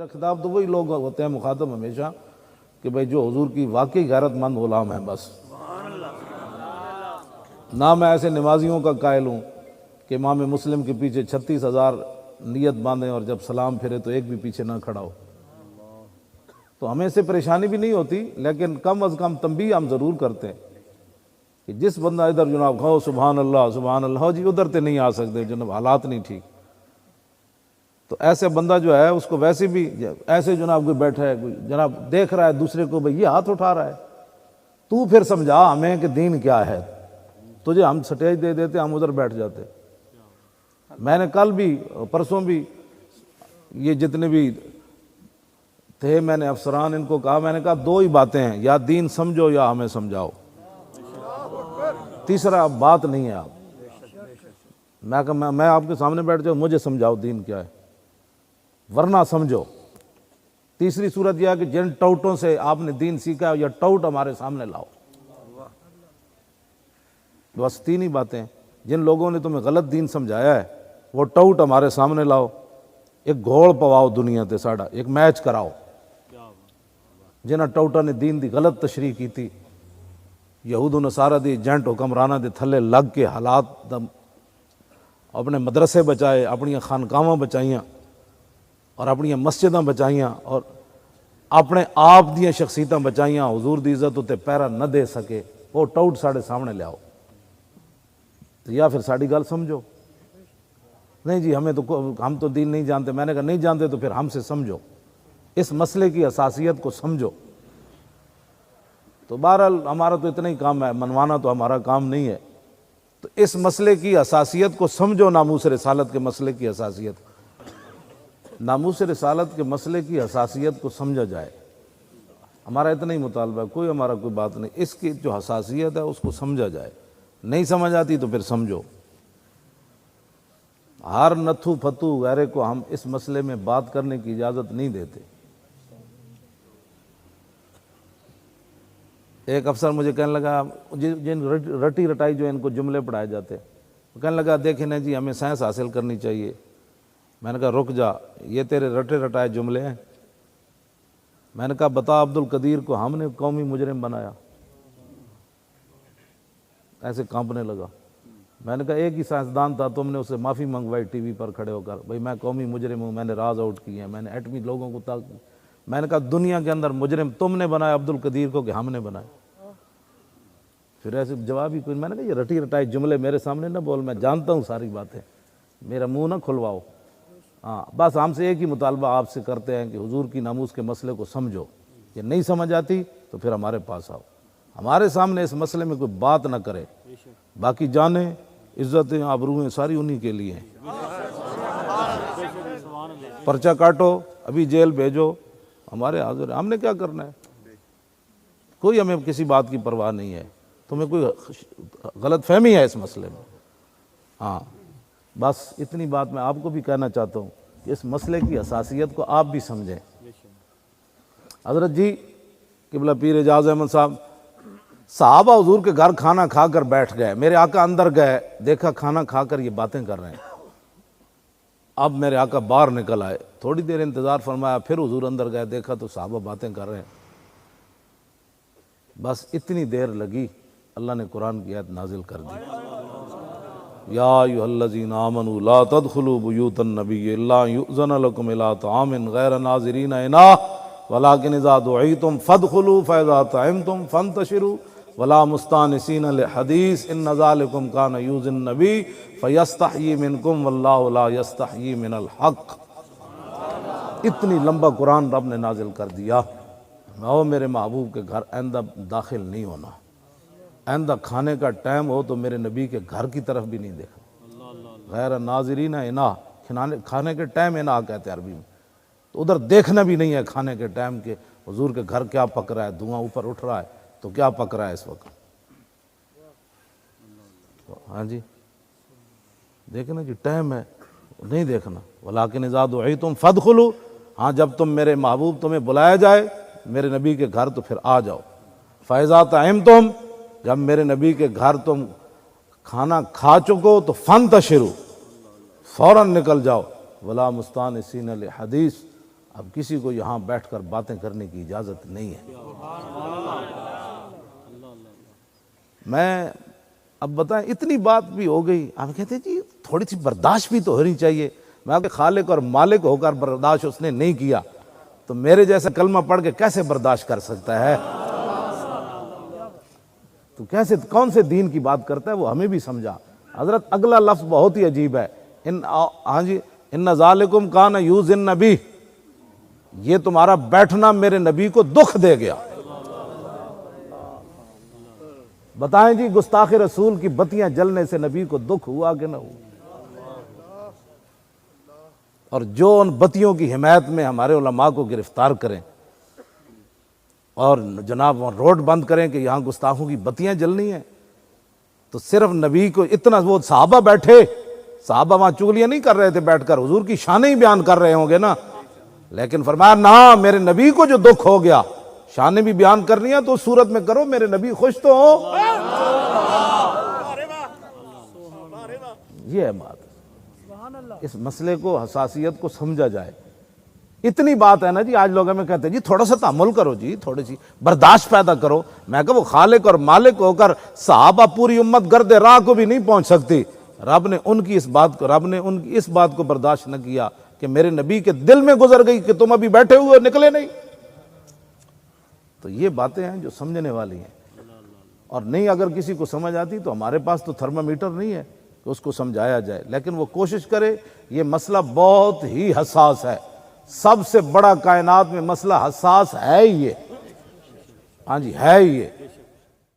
میرا خطاب تو وہی لوگ ہوتے ہیں مخاطب ہمیشہ کہ بھائی جو حضور کی واقعی غیرت مند غلام ہیں بس. نہ میں ایسے نمازیوں کا قائل ہوں کہ امام مسلم کے پیچھے 36,000 نیت باندھیں اور جب سلام پھرے تو ایک بھی پیچھے نہ کھڑا ہو. تو ہمیں سے پریشانی بھی نہیں ہوتی، لیکن کم از کم تنبیہ ہم ضرور کرتے ہیں کہ جس بندہ ادھر جناب کھاؤ سبحان اللہ جی ادھر تے نہیں آ سکتے جناب، حالات نہیں ٹھیک. تو ایسے بندہ جو ہے اس کو ویسے بھی ایسے جناب کوئی بیٹھا ہے کوئی جناب دیکھ رہا ہے دوسرے کو بھئی یہ ہاتھ اٹھا رہا ہے، تو پھر سمجھا ہمیں کہ دین کیا ہے. تجھے ہم سٹیج دے دیتے ہم ادھر بیٹھ جاتے. میں نے کل بھی پرسوں بھی یہ جتنے بھی تھے میں نے افسران ان کو کہا، میں نے کہا دو ہی باتیں ہیں، یا دین سمجھو یا ہمیں سمجھاؤ، تیسرا بات نہیں ہے. آپ میں آپ کے سامنے بیٹھ جاؤں مجھے سمجھاؤ دین کیا ہے، ورنہ سمجھو. تیسری صورت یہ ہے کہ جن ٹوٹوں سے آپ نے دین سیکھا ہے یا ٹوٹ ہمارے سامنے لاؤ. بس تین ہی باتیں. جن لوگوں نے تمہیں غلط دین سمجھایا ہے وہ ٹوٹ ہمارے سامنے لاؤ، ایک گھوڑ پواؤ دنیا تے ساڑا، ایک میچ کراؤ. جنہاں ٹوٹا نے دین دی غلط تشریح کی تھی، یہود و نصارہ دی ایجنٹ حکمرانہ دے تھلے لگ کے حالات اپنے مدرسے بچائے، اپنی خانقاہاں بچائیاں اور اپنی مسجداں بچائیاں اور اپنے آپ دیاں شخصیتاں بچائیاں، حضور دی عزت تے پیرا نہ دے سکے، وہ ٹوٹ ساڑے سامنے لے آؤ. یا پھر ساڑی گل سمجھو. نہیں جی ہم تو دین نہیں جانتے. میں نے کہا نہیں جانتے تو پھر ہم سے سمجھو، اس مسئلے کی حساسیت کو سمجھو. تو بہرحال ہمارا تو اتنا ہی کام ہے، منوانا تو ہمارا کام نہیں ہے. تو اس مسئلے کی حساسیت کو سمجھو، ناموس رسالت کے مسئلے کی حساسیت. ناموس رسالت کے مسئلے کی حساسیت کو سمجھا جائے. ہمارا اتنا ہی مطالبہ ہے، کوئی ہمارا کوئی بات نہیں. اس کی جو حساسیت ہے اس کو سمجھا جائے. نہیں سمجھ آتی تو پھر سمجھو. ہر نتھو پھتو غیرے کو ہم اس مسئلے میں بات کرنے کی اجازت نہیں دیتے. ایک افسر مجھے کہنے لگا، جن رٹی رٹائی جو ان کو جملے پڑھائے جاتے، وہ کہنے لگا دیکھیں نا جی ہمیں سائنس حاصل کرنی چاہیے. میں نے کہا رک جا، یہ تیرے رٹے رٹائے جملے ہیں. میں نے کہا بتا عبد القدیر کو ہم نے قومی مجرم بنایا. ایسے کانپنے لگا. میں نے کہا ایک ہی سائنسدان تھا، تم نے اسے معافی منگوائی ٹی وی پر کھڑے ہو کر، بھئی میں قومی مجرم ہوں، میں نے راز آؤٹ کیے ہیں، میں نے ایٹمی لوگوں کو میں نے کہا دنیا کے اندر مجرم تم نے بنایا عبد القدیر کو کہ ہم نے بنایا. پھر ایسے جواب ہی کوئی. میں نے کہا یہ رٹی رٹائی جملے میرے سامنے نہ بول، میں جانتا ہوں ساری باتیں، میرا منہ نہ کھلواؤ. ہاں بس ہم سے ایک ہی مطالبہ آپ سے کرتے ہیں کہ حضور کی ناموس کے مسئلے کو سمجھو. یہ نہیں سمجھ آتی تو پھر ہمارے پاس آؤ، ہمارے سامنے اس مسئلے میں کوئی بات نہ کرے. باقی جانیں عزتیں آبرویں ساری انہی کے لیے ہیں. پرچہ کاٹو ابھی جیل بھیجو، ہمارے حاضر ہیں. ہم نے کیا کرنا ہے؟ کوئی ہمیں کسی بات کی پرواہ نہیں ہے. تمہیں کوئی غلط فہمی ہے اس مسئلے میں؟ ہاں بس اتنی بات میں آپ کو بھی کہنا چاہتا ہوں کہ اس مسئلے کی حساسیت کو آپ بھی سمجھیں. حضرت جی قبلہ پیر اعجاز احمد صحابہ حضور کے گھر کھانا کھا کر بیٹھ گئے. میرے آقا اندر گئے، دیکھا کھانا کھا کر یہ باتیں کر رہے ہیں. اب میرے آقا باہر نکل آئے، تھوڑی دیر انتظار فرمایا، پھر حضور اندر گئے، دیکھا تو صحابہ باتیں کر رہے ہیں. بس اتنی دیر لگی، اللہ نے قرآن کی آیت نازل کر دی. یا ایھا الذین آمنوا لا تدخلوا بیوت النبی الا یؤذن لکم الی طعام غیر ناظرین اناہ ولکن اذا دعیتم فادخلوا فاذا طعمتم فانتشروا ولا مستانسین لحدیث ان ذلکم کان یؤذی النبی فیستحیی منکم واللہ لا یستحیی من الحق. اتنی لمبا قرآن رب نے نازل کر دیا. او میرے محبوب کے گھر آئندہ داخل نہیں ہونا، آئندہ کھانے کا ٹائم ہو تو میرے نبی کے گھر کی طرف بھی نہیں دیکھنا. غیر ناظرین اناہ، کھانے کے ٹائم اناہ کہتے ہیں عربی میں. تو ادھر دیکھنا بھی نہیں ہے کھانے کے ٹائم کے حضور کے گھر کیا پک رہا ہے. دھواں اوپر اٹھ رہا ہے تو کیا پک رہا ہے اس وقت. ہاں جی دیکھنا جی ٹائم ہے، نہیں دیکھنا. ولیکن اذا دعیتم فادخلوا، ہاں جب تم میرے محبوب تمہیں بلایا جائے میرے نبی کے گھر تو پھر آ جاؤ. فاذا طعمتم، جب میرے نبی کے گھر تم کھانا کھا چکو تو فانتشروا، فوراً نکل جاؤ. ولا مستانسین لحدیث، اب کسی کو یہاں بیٹھ کر باتیں کرنے کی اجازت نہیں ہے۔ میں اب بتائیں اتنی بات بھی ہو گئی، آپ کہتے ہیں جی تھوڑی سی برداشت بھی تو ہونی چاہیے۔ میں آپ کے خالق اور مالک ہو کر برداشت اس نے نہیں کیا تو میرے جیسا کلمہ پڑھ کے کیسے برداشت کر سکتا ہے؟ تو کیسے کون سے دین کی بات کرتا ہے وہ ہمیں بھی سمجھا۔ حضرت اگلا لفظ بہت ہی عجیب ہے، ہاں جی، ان ذالکم کان یؤذی النبی، یہ تمہارا بیٹھنا میرے نبی کو دکھ دے گیا۔ بتائیں جی گستاخ رسول کی بتیاں جلنے سے نبی کو دکھ ہوا کہ نہ ہوا؟ اور جو ان بتیوں کی حمایت میں ہمارے علماء کو گرفتار کریں اور جناب روڈ بند کریں کہ یہاں گستاخوں کی بتیاں جلنی ہیں، تو صرف نبی کو اتنا، وہ صحابہ بیٹھے، صحابہ وہاں چغلیاں نہیں کر رہے تھے بیٹھ کر، حضور کی شانیں ہی بیان کر رہے ہوں گے نا، لیکن فرمایا نہ، میرے نبی کو جو دکھ ہو گیا، شانیں بھی بیان کرنی ہے تو اس صورت میں کرو میرے نبی خوش تو ہو۔ یہ ہے بات، اس مسئلے کو حساسیت کو سمجھا جائے۔ اتنی بات ہے نا جی، آج لوگ ہمیں کہتے ہیں جی تھوڑا سا تحمل کرو جی، تھوڑی سی برداشت پیدا کرو۔ میں کہ وہ خالق اور مالک ہو کر صحابہ پوری امت گرد راہ کو بھی نہیں پہنچ سکتی، رب نے ان کی اس بات کو برداشت نہ کیا کہ میرے نبی کے دل میں گزر گئی کہ تم ابھی بیٹھے ہوئے نکلے نہیں۔ تو یہ باتیں ہیں جو سمجھنے والی ہیں، اور نہیں اگر کسی کو سمجھ آتی تو ہمارے پاس تو تھرمامیٹر نہیں ہے کہ اس کو سمجھایا جائے، لیکن وہ کوشش کرے۔ یہ مسئلہ بہت ہی حساس ہے، سب سے بڑا کائنات میں مسئلہ حساس ہے ہی یہ، ہاں جی ہے ہی یہ۔